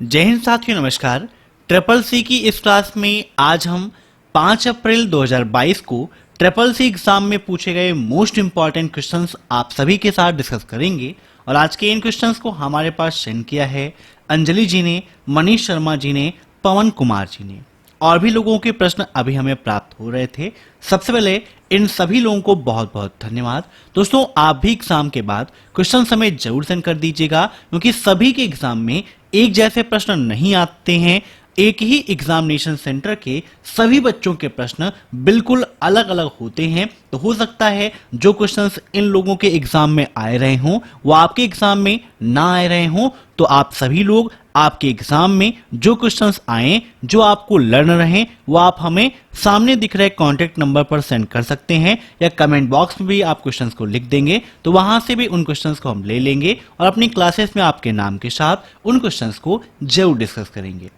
जय हिंद साथियों, नमस्कार। ट्रिपल सी की इस क्लास में आज हम 5 अप्रैल 2022 को ट्रिपल सी एग्जाम में पूछे गए मोस्ट इंपॉर्टेंट क्वेश्चंस आप सभी के साथ डिस्कस करेंगे। और आज के इन क्वेश्चंस को हमारे पास सेंड किया है अंजलि जी ने, मनीष शर्मा जी ने, पवन कुमार जी ने। और भी लोगों के प्रश्न अभी हमें प्राप्त हो रहे थे। सबसे पहले इन सभी लोगों को बहुत बहुत धन्यवाद। दोस्तों, आप भी एग्जाम के बाद क्वेश्चन हमें जरूर सेंड कर दीजिएगा, क्योंकि सभी के एग्जाम में एक जैसे प्रश्न नहीं आते हैं। एक ही एग्जामिनेशन सेंटर के सभी बच्चों के प्रश्न बिल्कुल अलग अलग होते हैं। तो हो सकता है जो क्वेश्चंस इन लोगों के एग्जाम में आए रहे हों वो आपके एग्जाम में ना आए रहे हों। तो आप सभी लोग आपके एग्जाम में जो क्वेश्चंस आए, जो आपको लर्न रहे, वो आप हमें सामने दिख रहे कांटेक्ट नंबर पर सेंड कर सकते हैं, या कमेंट बॉक्स में भी आप क्वेश्चंस को लिख देंगे तो वहां से भी उन क्वेश्चंस को हम ले लेंगे और अपनी क्लासेस में आपके नाम के साथ उन क्वेश्चंस को जरूर डिस्कस करेंगे।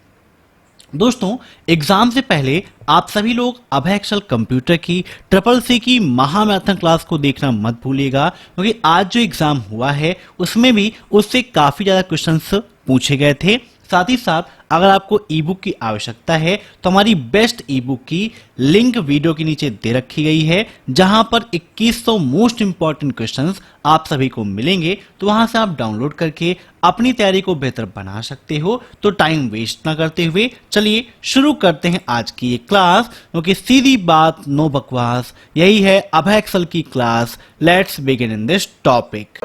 दोस्तों, एग्जाम से पहले आप सभी लोग अभय एक्सेल कंप्यूटर की ट्रिपल सी की महामैराथन क्लास को देखना मत भूलिएगा, क्योंकि आज जो एग्जाम हुआ है उसमें भी उससे काफी ज्यादा क्वेश्चंस पूछे गए थे। साथ ही साथ अगर आपको ई बुक की आवश्यकता है तो हमारी बेस्ट ई बुक की लिंक वीडियो के नीचे दे रखी गई है, जहां पर 2100 मोस्ट इंपॉर्टेंट क्वेश्चंस आप सभी को मिलेंगे। तो वहां से आप डाउनलोड करके अपनी तैयारी को बेहतर बना सकते हो। तो टाइम वेस्ट ना करते हुए चलिए शुरू करते हैं आज की ये क्लास, क्योंकि सीधी बात नो बकवास, यही है अभय एक्सेल की class. Let's begin in this topic.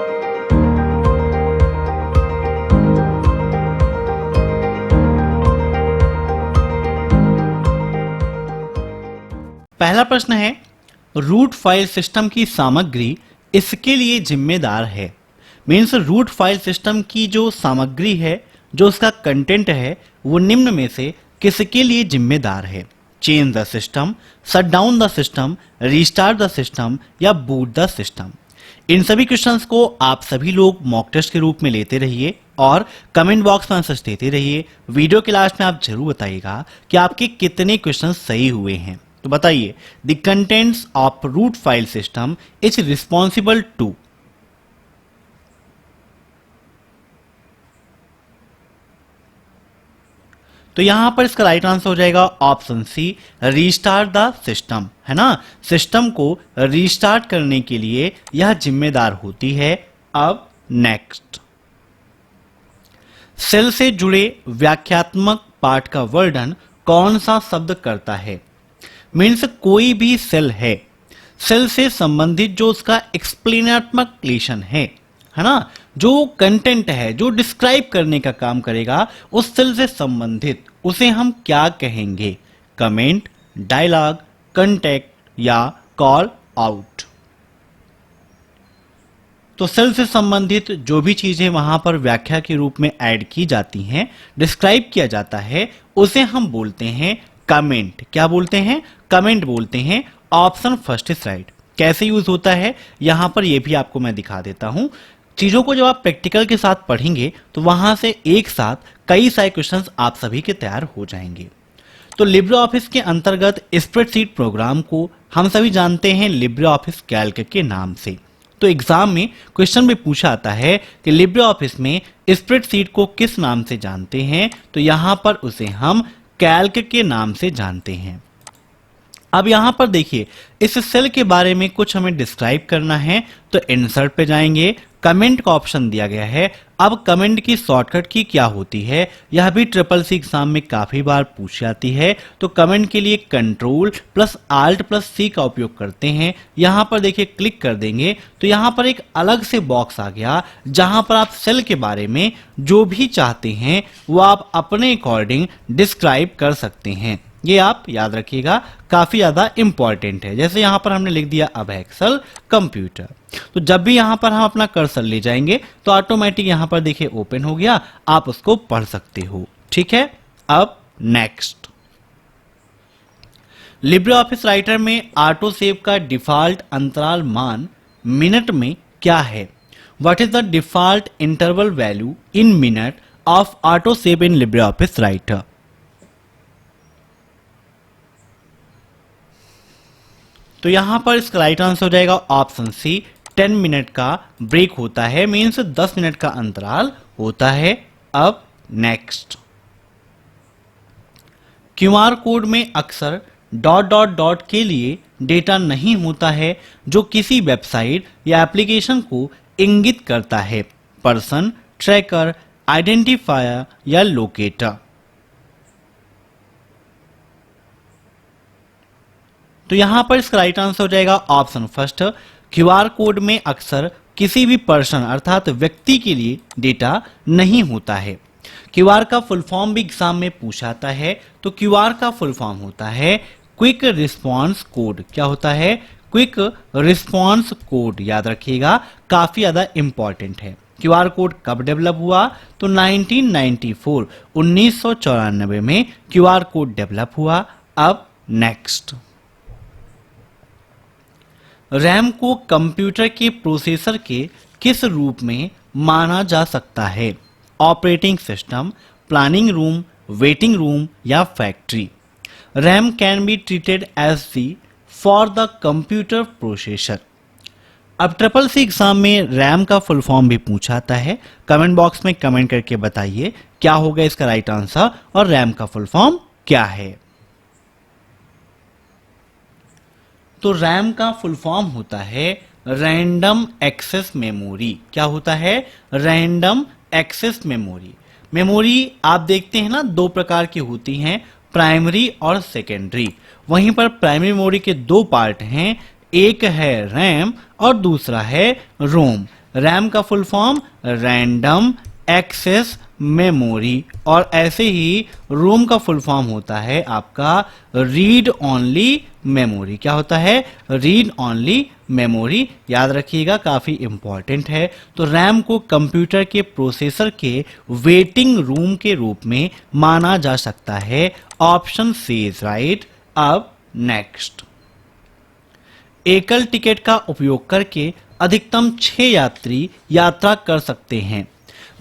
पहला प्रश्न है, रूट फाइल सिस्टम की सामग्री इसके लिए जिम्मेदार है। मीन्स रूट फाइल सिस्टम की जो सामग्री है, जो उसका कंटेंट है, वो निम्न में से किसके लिए जिम्मेदार है? Change the system, shut down the system, restart the system या बूट द सिस्टम। इन सभी क्वेश्चंस को आप सभी लोग मॉक टेस्ट के रूप में लेते रहिए और कमेंट बॉक्स में आंसर्स देते रहिए। वीडियो के लास्ट में आप जरूर बताइएगा कि आपके कितने क्वेश्चन सही हुए हैं। तो बताइए, the contents of root file system is responsible to. तो यहां पर इसका राइट आंसर हो जाएगा option C, restart the system, है ना। सिस्टम को रीस्टार्ट करने के लिए यह जिम्मेदार होती है। अब नेक्स्ट, सेल से जुड़े व्याख्यात्मक पाठ का वर्णन कौन सा शब्द करता है? मीन्स कोई भी सेल है, सेल से संबंधित जो उसका एक्सप्लेनात्मक लेशन है ना, जो कंटेंट है, जो डिस्क्राइब करने का काम करेगा उस सेल से संबंधित, उसे हम क्या कहेंगे? कमेंट, डायलॉग, कंटेक्ट या कॉल आउट। तो सेल से संबंधित जो भी चीजें वहां पर व्याख्या के रूप में ऐड की जाती हैं, डिस्क्राइब किया जाता है, उसे हम बोलते हैं कमेंट। क्या बोलते हैं? कमेंट बोलते हैं। Option first is right. कैसे यूज होता है यहां पर ये भी आपको मैं दिखा देता हूं। चीजों को जब आप प्रैक्टिकल के साथ पढ़ेंगे तो वहां से एक साथ कई सारे क्वेश्चंस आप सभी के तैयार हो जाएंगे। तो लिब्रे ऑफिस के अंतर्गत स्प्रेडशीट प्रोग्राम को हम सभी जानते हैं लिब्रे ऑफिस कैल्क के नाम से। तो एग्जाम में क्वेश्चन में पूछा आता है कि लिब्रे ऑफिस में स्प्रेडशीट को किस नाम से जानते हैं? तो यहां पर उसे हम कैल्क के नाम से जानते हैं। अब यहां पर देखिए, इस सेल के बारे में कुछ हमें डिस्क्राइब करना है, तो इंसर्ट पे जाएंगे, कमेंट का ऑप्शन दिया गया है। अब कमेंट की शॉर्टकट की क्या होती है, यह भी ट्रिपल सी एग्जाम में काफी बार पूछ जाती है। तो कमेंट के लिए कंट्रोल प्लस आल्ट प्लस सी का उपयोग करते हैं। यहां पर देखिए, क्लिक कर देंगे तो यहां पर एक अलग से बॉक्स आ गया, जहां पर आप सेल के बारे में जो भी चाहते हैं वो आप अपने अकॉर्डिंग डिस्क्राइब कर सकते हैं। ये आप याद रखिएगा, काफी ज्यादा इंपॉर्टेंट है। जैसे यहां पर हमने लिख दिया अभय एक्सेल कंप्यूटर, तो जब भी यहां पर हम अपना कर्सर ले जाएंगे तो ऑटोमेटिक यहां पर देखिए ओपन हो गया, आप उसको पढ़ सकते हो। ठीक है। अब नेक्स्ट, लिब्रे ऑफिस राइटर में ऑटो सेव का डिफॉल्ट अंतराल मान मिनट में क्या है? What is the default interval value in minute of auto save in Libre office writer? तो यहां पर इसका राइट आंसर हो जाएगा ऑप्शन सी, 10 मिनट का ब्रेक होता है, मीन्स 10 मिनट का अंतराल होता है। अब नेक्स्ट, क्यूआर कोड में अक्सर डॉट डॉट डॉट के लिए डेटा नहीं होता है जो किसी वेबसाइट या एप्लीकेशन को इंगित करता है, पर्सन, ट्रैकर, आइडेंटिफायर या लोकेटर। तो यहां पर इसका राइट आंसर हो जाएगा ऑप्शन फर्स्ट। क्यूआर कोड में अक्सर किसी भी पर्सन अर्थात व्यक्ति के लिए डेटा नहीं होता है। क्यूआर का फुल फॉर्म भी एग्जाम में पूछा जाता है, तो क्यूआर का फुल फॉर्म होता है क्विक रिस्पॉन्स कोड। क्या होता है? Quick response code. याद रखिएगा, काफी ज्यादा इंपॉर्टेंट है। क्यूआर कोड कब डेवलप हुआ? तो 1994 में क्यूआर कोड डेवलप हुआ। अब नेक्स्ट, रैम को कंप्यूटर के प्रोसेसर के किस रूप में माना जा सकता है? Operating system, planning room, waiting room या factory. RAM can be treated as the for the computer processor. अब ट्रिपल सी एग्जाम में रैम का फुल फॉर्म भी पूछा जाता है। कमेंट बॉक्स में कमेंट करके बताइए क्या होगा इसका राइट आंसर और रैम का फुल फॉर्म क्या है। तो रैम का फुल फॉर्म होता है रैंडम एक्सेस मेमोरी। क्या होता है? Random access memory. मेमोरी आप देखते हैं ना, दो प्रकार की होती हैं, प्राइमरी और सेकेंडरी। वहीं पर प्राइमरी मेमोरी के दो पार्ट हैं, एक है रैम और दूसरा है रोम। रैम का full form random access memory, और ऐसे ही रोम का फुल फॉर्म होता है आपका रीड ओनली मेमोरी। क्या होता है? Read only memory. याद रखिएगा, काफी इंपॉर्टेंट है। तो रैम को कंप्यूटर के प्रोसेसर के वेटिंग रूम के रूप में माना जा सकता है। Option C is right. अब नेक्स्ट, एकल टिकट का उपयोग करके अधिकतम 6 यात्री यात्रा कर सकते हैं।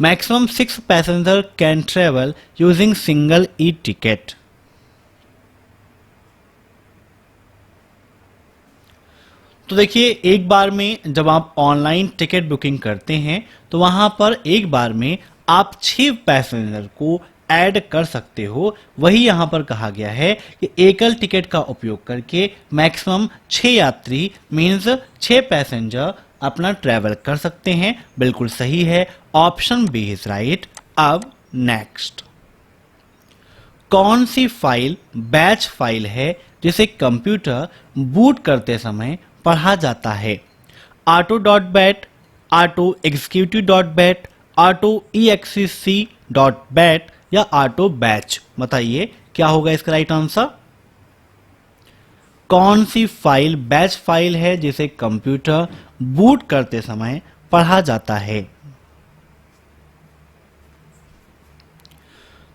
Maximum 6 passenger can travel using single e ticket. तो देखिए, एक बार में जब आप ऑनलाइन टिकट बुकिंग करते हैं तो वहां पर एक बार में आप 6 पैसेंजर को ऐड कर सकते हो। वही यहां पर कहा गया है कि एकल टिकट का उपयोग करके मैक्सिमम 6 यात्री मीन्स 6 पैसेंजर अपना ट्रेवल कर सकते हैं। बिल्कुल सही है, ऑप्शन बी इज राइट। अब नेक्स्ट, कौन सी फाइल बैच फाइल है जिसे कंप्यूटर बूट करते समय पढ़ा जाता है? Auto dot bat, auto executive dot bat, auto EXEC dot bat या ऑटो बैच। बताइए क्या होगा इसका राइट आंसर। कौन सी फाइल बैच फाइल है जिसे कंप्यूटर बूट करते समय पढ़ा जाता है?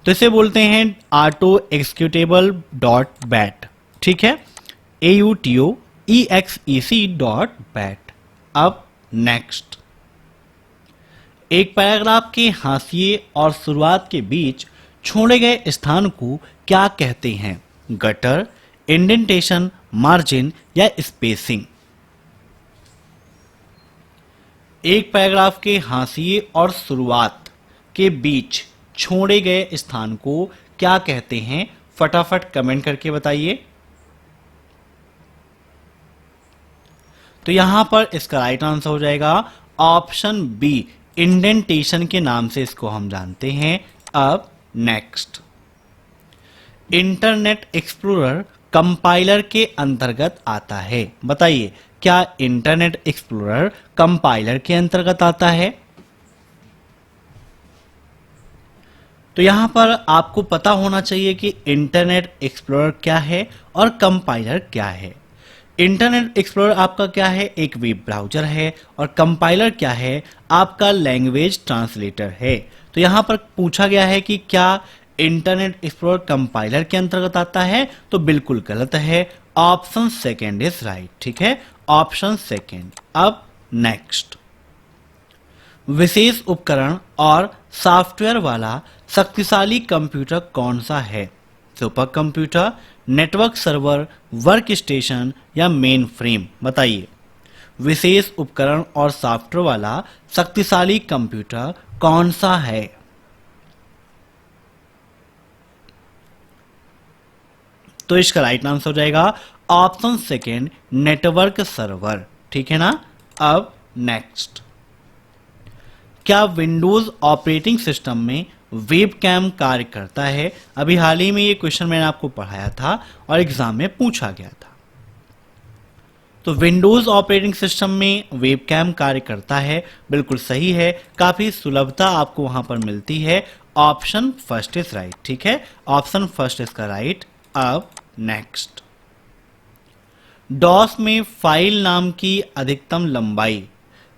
तो इसे बोलते हैं ऑटो एक्सिक्यूटेबल डॉट बैट। ठीक है, AUTOEXEC डॉट बैट। अब नेक्स्ट, एक पैराग्राफ के हाशिए और शुरुआत के बीच छोड़े गए स्थान को क्या कहते हैं? गटर, इंडेंटेशन, मार्जिन या स्पेसिंग। एक पैराग्राफ के हाशिए और शुरुआत के बीच छोड़े गए स्थान को क्या कहते हैं? फटाफट कमेंट करके बताइए। तो यहां पर इसका राइट आंसर हो जाएगा ऑप्शन बी, इंडेंटेशन के नाम से इसको हम जानते हैं। अब नेक्स्ट, इंटरनेट एक्सप्लोरर कंपाइलर के अंतर्गत आता है। बताइए क्या इंटरनेट एक्सप्लोरर कंपाइलर के अंतर्गत आता है? तो यहां पर आपको पता होना चाहिए कि इंटरनेट एक्सप्लोरर क्या है और कंपाइलर क्या है। इंटरनेट एक्सप्लोरर आपका क्या है? एक वेब ब्राउजर है। और कंपाइलर क्या है? आपका लैंग्वेज ट्रांसलेटर है। तो यहां पर पूछा गया है कि क्या इंटरनेट एक्सप्लोरर कंपाइलर के अंतर्गत आता है? तो बिल्कुल गलत है, ऑप्शन सेकेंड इज राइट। ठीक है, ऑप्शन सेकेंड। अब नेक्स्ट, विशेष उपकरण और सॉफ्टवेयर वाला शक्तिशाली कंप्यूटर कौन सा है? Super computer, network server, work station या मेन फ्रेम। बताइए विशेष उपकरण और सॉफ्टवेयर वाला शक्तिशाली कंप्यूटर कौन सा है? तो इसका राइट आंसर हो जाएगा ऑप्शन सेकेंड, नेटवर्क सर्वर। ठीक है ना। अब नेक्स्ट, क्या विंडोज ऑपरेटिंग सिस्टम में वेबकैम कार्य करता है? अभी हाल ही में ये क्वेश्चन मैंने आपको पढ़ाया था और एग्जाम में पूछा गया था। तो विंडोज ऑपरेटिंग सिस्टम में वेबकैम कार्य करता है, बिल्कुल सही है। काफी सुलभता आपको वहां पर मिलती है। Option first is right. ठीक है, ऑप्शन फर्स्ट इसका राइट। अब नेक्स्ट, डॉस में फाइल नाम की अधिकतम लंबाई,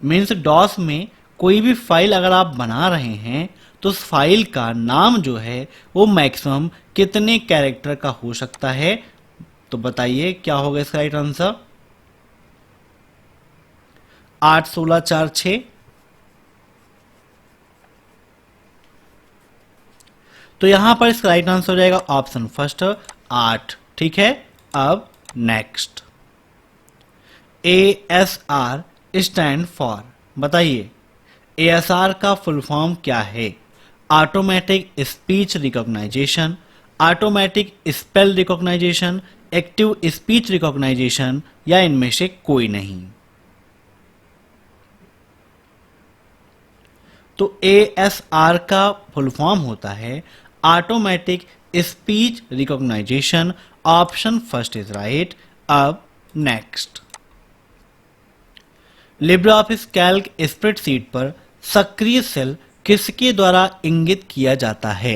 मीन्स डॉस में कोई भी फाइल अगर आप बना रहे हैं तो उस फाइल का नाम जो है वो मैक्सिमम कितने कैरेक्टर का हो सकता है? तो बताइए क्या होगा इसका राइट आंसर? 8, 16, 4, 6। तो यहां पर इसका राइट आंसर हो जाएगा ऑप्शन फर्स्ट 8। ठीक है। अब नेक्स्ट, ASR स्टैंड फॉर, बताइए ASR का फुल फॉर्म क्या है? Automatic speech recognization, automatic spell recognization, active speech recognization, या इनमें से कोई नहीं? तो ASR का फुल फॉर्म होता है automatic speech recognition. Option first is right. अब नेक्स्ट, लिब्रियोफिस कैल्क स्प्रेडशीट पर सक्रिय सेल किसके द्वारा इंगित किया जाता है?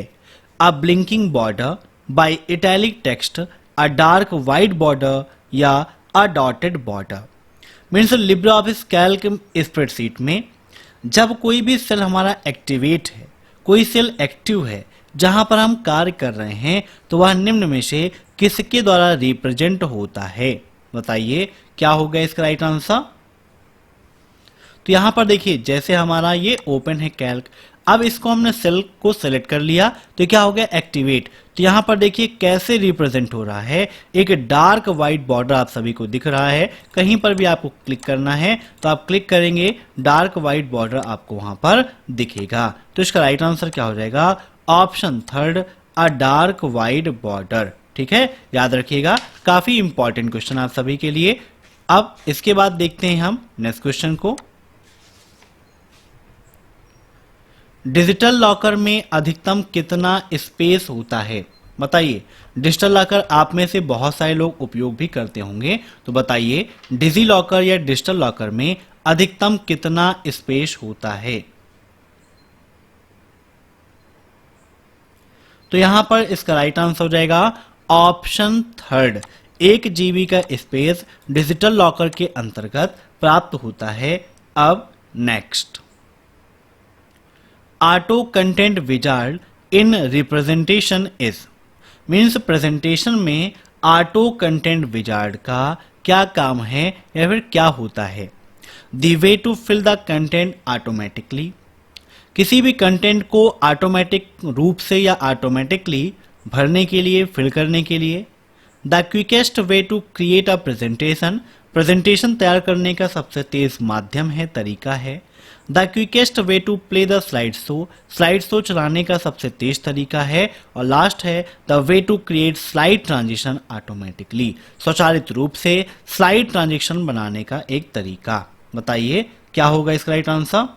A blinking border, by italic text, a dark white border, या a dotted border? Means LibreOffice Calc spreadsheet में जब कोई भी सेल हमारा एक्टिवेट है, कोई सेल एक्टिव है जहां पर हम कार्य कर रहे हैं, तो वह निम्न में से किसके द्वारा रिप्रेजेंट होता है? बताइए क्या होगा इसका राइट आंसर? तो यहां पर देखिए जैसे हमारा ये ओपन है कैल्क, अब इसको हमने सेल को सेलेक्ट कर लिया तो क्या हो गया? एक्टिवेट। तो यहां पर देखिए कैसे रिप्रेजेंट हो रहा है, एक डार्क व्हाइट बॉर्डर आप सभी को दिख रहा है। कहीं पर भी आपको क्लिक करना है तो आप क्लिक करेंगे, डार्क व्हाइट बॉर्डर आपको वहां पर दिखेगा। तो इसका राइट आंसर क्या हो जाएगा? ऑप्शन थर्ड, अ डार्क व्हाइट बॉर्डर। ठीक है, याद रखिएगा, काफी इंपॉर्टेंट क्वेश्चन आप सभी के लिए। अब इसके बाद देखते हैं हम नेक्स्ट क्वेश्चन को। डिजिटल लॉकर में अधिकतम कितना स्पेस होता है? बताइए। डिजिटल लॉकर आप में से बहुत सारे लोग उपयोग भी करते होंगे, तो बताइए डिजी लॉकर या डिजिटल लॉकर में अधिकतम कितना स्पेस होता है? तो यहां पर इसका राइट आंसर हो जाएगा ऑप्शन थर्ड, 1 GB का स्पेस डिजिटल लॉकर के अंतर्गत प्राप्त होता है। अब next, auto content wizard in representation is, means presentation में ऑटो कंटेंट विजार्ड का क्या काम है या फिर क्या होता है? The way to fill the content automatically, किसी भी कंटेंट को ऑटोमेटिक रूप से या ऑटोमेटिकली भरने के लिए, फिल करने के लिए। The quickest way to create a presentation, presentation तैयार करने का सबसे तेज माध्यम है, तरीका है। The quickest way to play the slide show, slide show चलाने का सबसे तेज तरीका है। और लास्ट है the way to create slide transition automatically, स्वचालित रूप से स्लाइड ट्रांजिशन बनाने का एक तरीका। बताइए क्या होगा इसका राइट आंसर?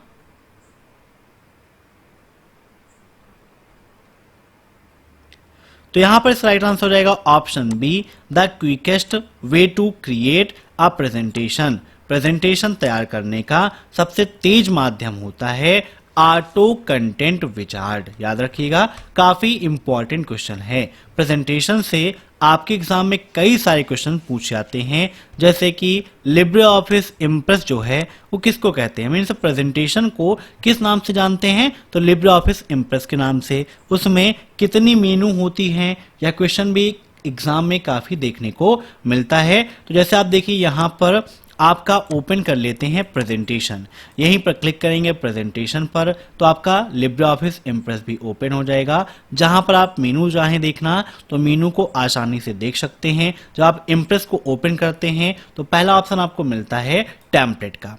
तो यहां पर इसका राइट आंसर हो जाएगा option B, the quickest way to create a presentation, presentation तैयार करने का सबसे तेज माध्यम होता है ऑटो कंटेंट विजार्ड। याद रखिएगा, काफी इंपॉर्टेंट क्वेश्चन है। प्रेजेंटेशन से आपके एग्जाम में कई सारे क्वेश्चन पूछे जाते हैं, जैसे कि लिब्रे ऑफिस इम्प्रेस जो है वो किसको कहते हैं, मीन्स प्रेजेंटेशन को किस नाम से जानते हैं? तो लिब्रे ऑफिस इम्प्रेस के नाम से। उसमें कितनी मेनू होती हैं, यह क्वेश्चन भी एग्जाम में काफी देखने को मिलता है। तो जैसे आप देखिए यहाँ पर आपका ओपन कर लेते हैं प्रेजेंटेशन, यहीं पर क्लिक करेंगे प्रेजेंटेशन पर तो आपका लिब्रे ऑफिस इम्प्रेस भी ओपन हो जाएगा, जहां पर आप मेनू चाहें देखना तो मेनू को आसानी से देख सकते हैं। जब आप इम्प्रेस को ओपन करते हैं तो पहला ऑप्शन आपको मिलता है टेम्पलेट का।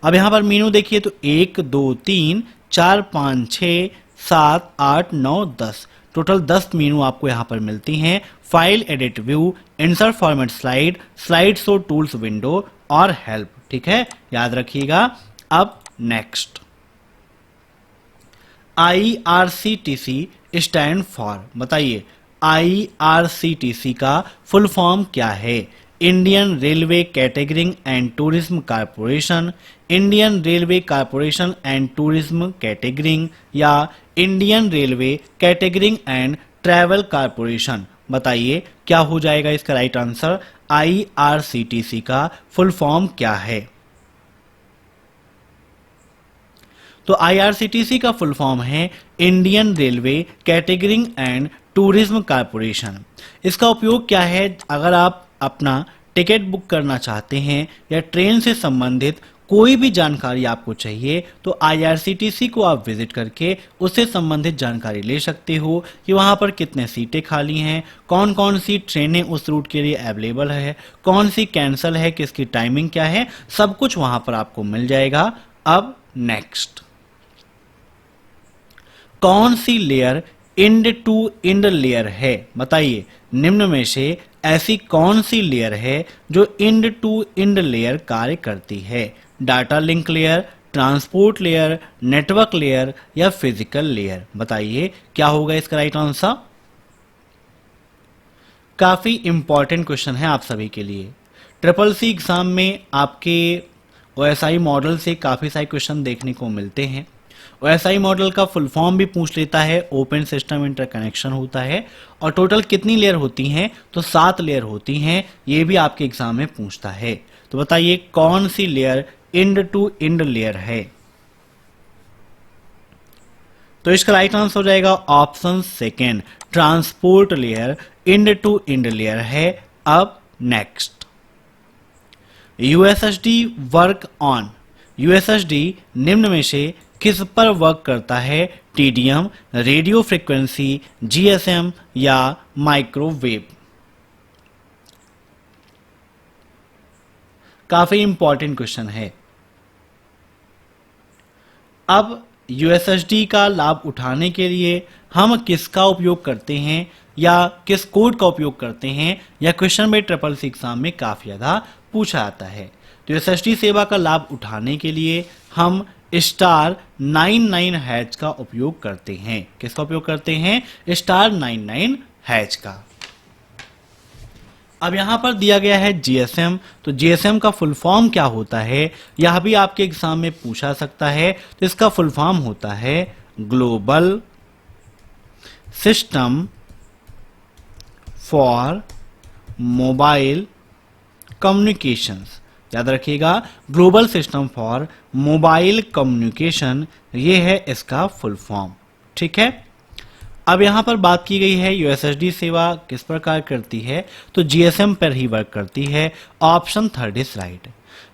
अब यहाँ पर मेनू देखिए तो 1 2 3 4 5 6 7, 8, 9, 10, टोटल 10 मेनू आपको यहाँ पर मिलती हैं। File, edit, view, insert format slide, slide show tools window और हेल्प। ठीक है, याद रखिएगा। अब नेक्स्ट, IRCTC स्टैंड फॉर, बताइए IRCTC का फुल फॉर्म क्या है? Indian Railway Catering and Tourism Corporation, Indian Railway Corporation and Tourism Catering, या Indian Railway Catering and Travel Corporation. बताइए क्या हो जाएगा इसका राइट आंसर? IRCTC का फुल फॉर्म क्या है? तो IRCTC का फुल फॉर्म है Indian Railway Catering and Tourism corporation. इसका उपयोग क्या है? अगर आप अपना टिकट बुक करना चाहते हैं या ट्रेन से संबंधित कोई भी जानकारी आपको चाहिए तो IRCTC को आप विजिट करके उससे संबंधित जानकारी ले सकते हो कि वहाँ पर कितने सीटें खाली हैं, कौन कौन सी ट्रेनें उस रूट के लिए अवेलेबल है, कौन सी कैंसिल है, किसकी टाइमिंग क्या है, सब कुछ वहाँ पर आपको मिल जाएगा। अब नेक्स्ट, कौन सी layer end to end layer है? बताइए निम्न में से ऐसी कौन सी लेयर है जो इंड टू इंड लेयर कार्य करती है? Data link layer, transport layer, network layer या फिजिकल लेयर? बताइए क्या होगा इसका राइट आंसर? काफी इंपॉर्टेंट क्वेश्चन है आप सभी के लिए। ट्रिपल सी एग्जाम में आपके OSI मॉडल से काफी सारे क्वेश्चन देखने को मिलते हैं। OSI मॉडल का फुल फॉर्म भी पूछ लेता है, ओपन सिस्टम इंटरकनेक्शन होता है। और टोटल कितनी लेयर होती हैं? तो 7 लेयर होती हैं। ये भी आपके एग्जाम में पूछता है। तो बताइए कौन सी layer end to end layer है? तो इसका राइट आंसर हो जाएगा option second, transport layer end to end layer है। अब next, USSD work on, USSD निम्न में से किस पर वर्क करता है? TDM, रेडियो फ्रीक्वेंसी, GSM या माइक्रोवेव? काफी इंपॉर्टेंट क्वेश्चन है। अब USSD का लाभ उठाने के लिए हम किसका उपयोग करते हैं या किस कोड का उपयोग करते हैं, या क्वेश्चन में ट्रिपल सी एग्जाम में काफी ज्यादा पूछा जाता है। तो USSD सेवा का लाभ उठाने के लिए हम *99# का उपयोग करते हैं। किसका उपयोग करते हैं? *99# का। अब यहां पर दिया गया है GSM, तो GSM का फुल फॉर्म क्या होता है? यह भी आपके एग्जाम में पूछा सकता है। तो इसका फुल फॉर्म होता है global system for mobile communications. याद रखिएगा, global system for mobile communication, ये है इसका फुल फॉर्म। ठीक है, अब यहां पर बात की गई है USSD सेवा किस प्रकार करती है, तो GSM पर ही वर्क करती है। Option third is right.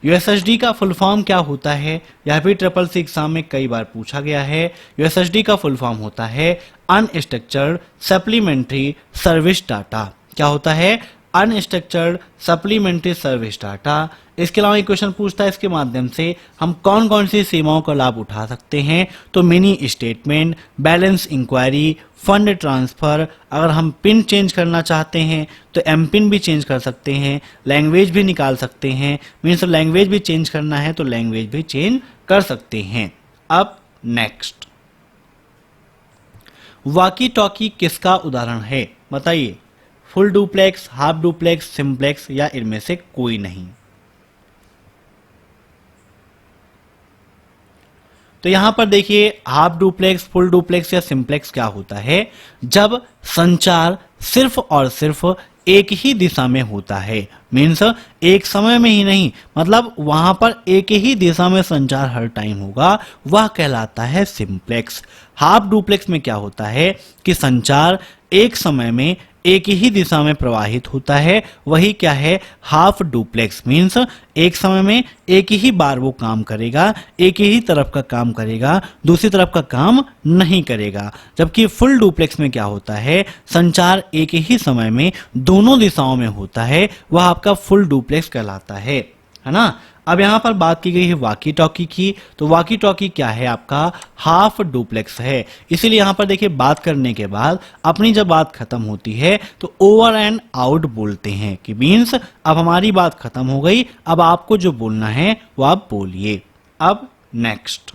USSD का फुल फॉर्म क्या होता है? यह भी ट्रिपल सी एग्जाम में कई बार पूछा गया है। USSD का फुल फॉर्म होता है अनस्ट्रक्चर्ड सप्लीमेंट्री सर्विस डाटा। क्या होता है? Unstructured supplementary service data. इसके अलावा एक क्वेश्चन पूछता है इसके माध्यम से हम कौन कौन सी सेवाओं का लाभ उठा सकते हैं, तो mini statement, balance enquiry, fund transfer, अगर हम पिन चेंज करना चाहते हैं तो एमपिन भी चेंज कर सकते हैं, लैंग्वेज भी निकाल सकते हैं, मीन्स लैंग्वेज भी चेंज करना है तो लैंग्वेज भी चेंज कर सकते हैं। अब नेक्स्ट, वॉकी टॉकी किसका उदाहरण है? बताइए, full duplex, half duplex, simplex या इनमें से कोई नहीं? तो यहां पर देखिए, हाफ डुप्लेक्स, फुल डुप्लेक्स या सिंप्लेक्स क्या होता है? जब संचार सिर्फ और सिर्फ एक ही दिशा में होता है, मीन्स एक समय में ही नहीं, मतलब वहां पर एक ही दिशा में संचार हर टाइम होगा, वह कहलाता है सिंप्लेक्स। हाफ डुप्लेक्स में क्या होता है कि संचार एक समय में एक ही दिशा में प्रवाहित होता है, वही क्या है? Half duplex. मीन्स एक समय में एक ही बार वो काम करेगा, एक ही तरफ का काम करेगा, दूसरी तरफ का काम नहीं करेगा। जबकि फुल डुप्लेक्स में क्या होता है? संचार एक ही समय में दोनों दिशाओं में होता है, वह आपका फुल डुप्लेक्स कहलाता है। है ना। अब यहाँ पर बात की गई है वॉकी टॉकी की, तो वॉकी टॉकी क्या है आपका हाफ डुप्लेक्स है। इसीलिए यहाँ पर देखिए बात करने के बाद अपनी जब बात खत्म होती है तो ओवर एंड आउट बोलते हैं कि मीन्स अब हमारी बात खत्म हो गई, अब आपको जो बोलना है वो आप बोलिए। अब नेक्स्ट,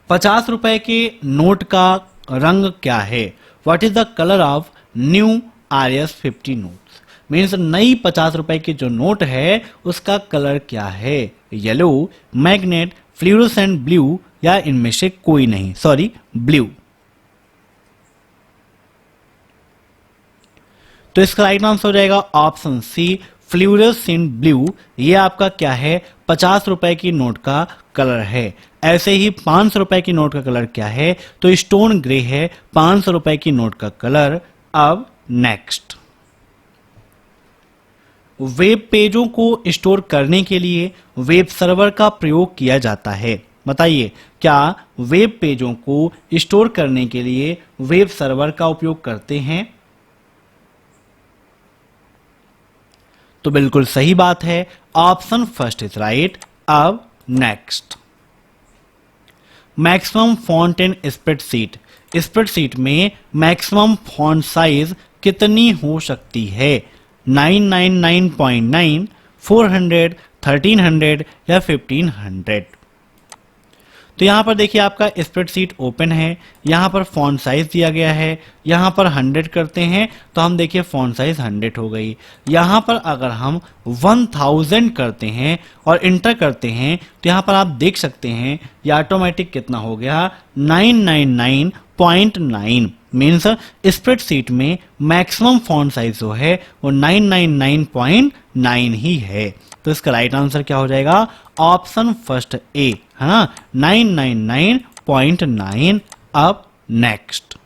50 रुपए के नोट का रंग क्या है? What is the colour of new RS50 notes? Means नई 50 रुपए की जो नोट है उसका कलर क्या है? येलो, मैग्नेट, फ्लूरोसेंट ब्लू या इनमें से कोई नहीं, सॉरी ब्लू। तो इसका राइट आंसर हो जाएगा ऑप्शन सी फ्लूरोसेंट ब्लू। ये आपका क्या है 50 रुपए की नोट का कलर है। ऐसे ही 500 रुपए की नोट का कलर क्या है? तो स्टोन ग्रे है 500 रुपए की नोट का कलर। अब नेक्स्ट, वेब पेजों को स्टोर करने के लिए वेब सर्वर का प्रयोग किया जाता है। बताइए क्या वेब पेजों को स्टोर करने के लिए वेब सर्वर का उपयोग करते हैं? तो बिल्कुल सही बात है, ऑप्शन फर्स्ट इज राइट। अब नेक्स्ट, मैक्सिमम फॉन्ट इन स्प्रेडशीट। स्प्रेडशीट में मैक्सिमम फॉन्ट साइज कितनी हो सकती है? 999.9, 400, 1300 या 1500? तो यहां पर देखिए आपका स्प्रेडशीट ओपन है, यहां पर फॉन्ट साइज दिया गया है, यहां पर 100 करते हैं तो हम देखिए फॉन्ट साइज 100 हो गई। यहां पर अगर हम 1000 करते हैं और इंटर करते हैं तो यहां पर आप देख सकते हैं ये ऑटोमेटिक कितना हो गया 999.9। मीन्स स्प्रेडशीट में मैक्सिमम फॉन्ट साइज जो है वो 999.9 ही है। तो इसका राइट आंसर क्या हो जाएगा? ऑप्शन फर्स्ट ए, है ना, 999.9। अब नेक्स्ट,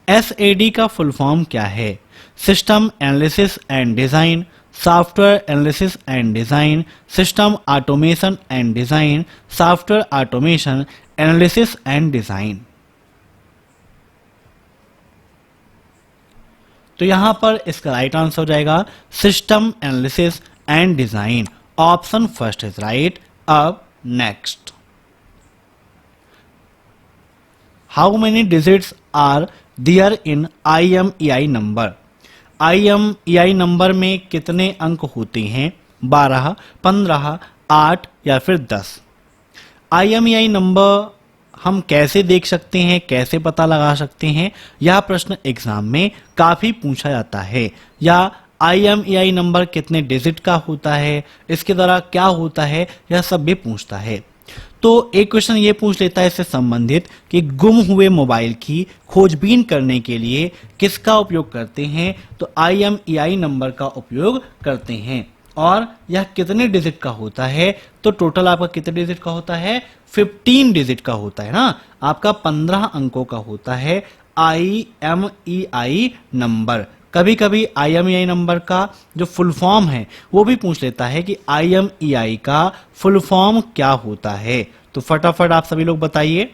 SAD का फुल फॉर्म क्या है? System analysis and design, software analysis and design, system automation and design, software automation analysis and design. तो यहां पर इसका राइट आंसर हो जाएगा system analysis and design. Option first is right. अब next, how many digits are there in IMEI number? IMEI number में कितने अंक होते हैं? 12, 15, 8 या फिर 10? IMEI नंबर हम कैसे देख सकते हैं, कैसे पता लगा सकते हैं? यह प्रश्न एग्जाम में काफी पूछा जाता है। या IMEI नंबर कितने डिजिट का होता है, इसके द्वारा क्या होता है, यह सब भी पूछता है। तो एक क्वेश्चन ये पूछ लेता है इससे संबंधित कि गुम हुए मोबाइल की खोजबीन करने के लिए किसका उपयोग करते हैं? तो IMEI नंबर का उपयोग करते हैं। और यह कितने डिजिट का होता है? तो टोटल आपका कितने डिजिट का होता है? 15 डिजिट का होता है ना, आपका 15 अंकों का होता है IMEI नंबर। कभी कभी IMEI नंबर का जो फुल फॉर्म है वो भी पूछ लेता है कि IMEI का फुल फॉर्म क्या होता है। तो फटाफट आप सभी लोग बताइए।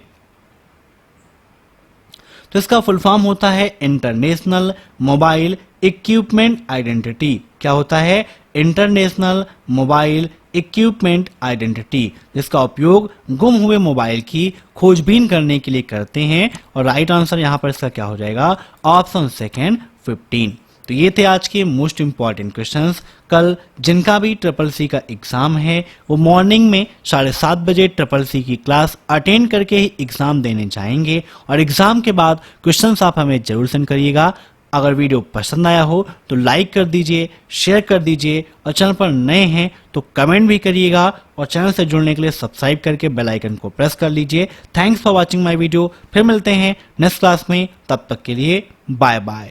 तो इसका फुल फॉर्म होता है इंटरनेशनल मोबाइल इक्विपमेंट आइडेंटिटी। क्या होता है? इंटरनेशनल मोबाइल इक्विपमेंट आइडेंटिटी, जिसका उपयोग गुम हुए मोबाइल की खोजबीन करने के लिए करते हैं। और राइट आंसर यहां पर इसका क्या हो जाएगा? Option second 15। तो ये थे आज के मोस्ट इंपॉर्टेंट क्वेश्चंस। कल जिनका भी SSC का एग्जाम है वो मॉर्निंग में 7:30 बजे SSC की क्लास अटेंड करके ही एग्जाम देने जाएंगे। और एग्जाम के बाद क्वेश्चंस आप हमें जरूर सेंड करिएगा। अगर वीडियो पसंद आया हो तो लाइक कर दीजिए, शेयर कर दीजिए, और चैनल पर नए हैं तो कमेंट भी करिएगा। और चैनल से जुड़ने के लिए सब्सक्राइब करके बेल आइकन को प्रेस कर लीजिए। Thanks for watching my video. फिर मिलते हैं नेक्स्ट क्लास में, तब तक के लिए बाय बाय।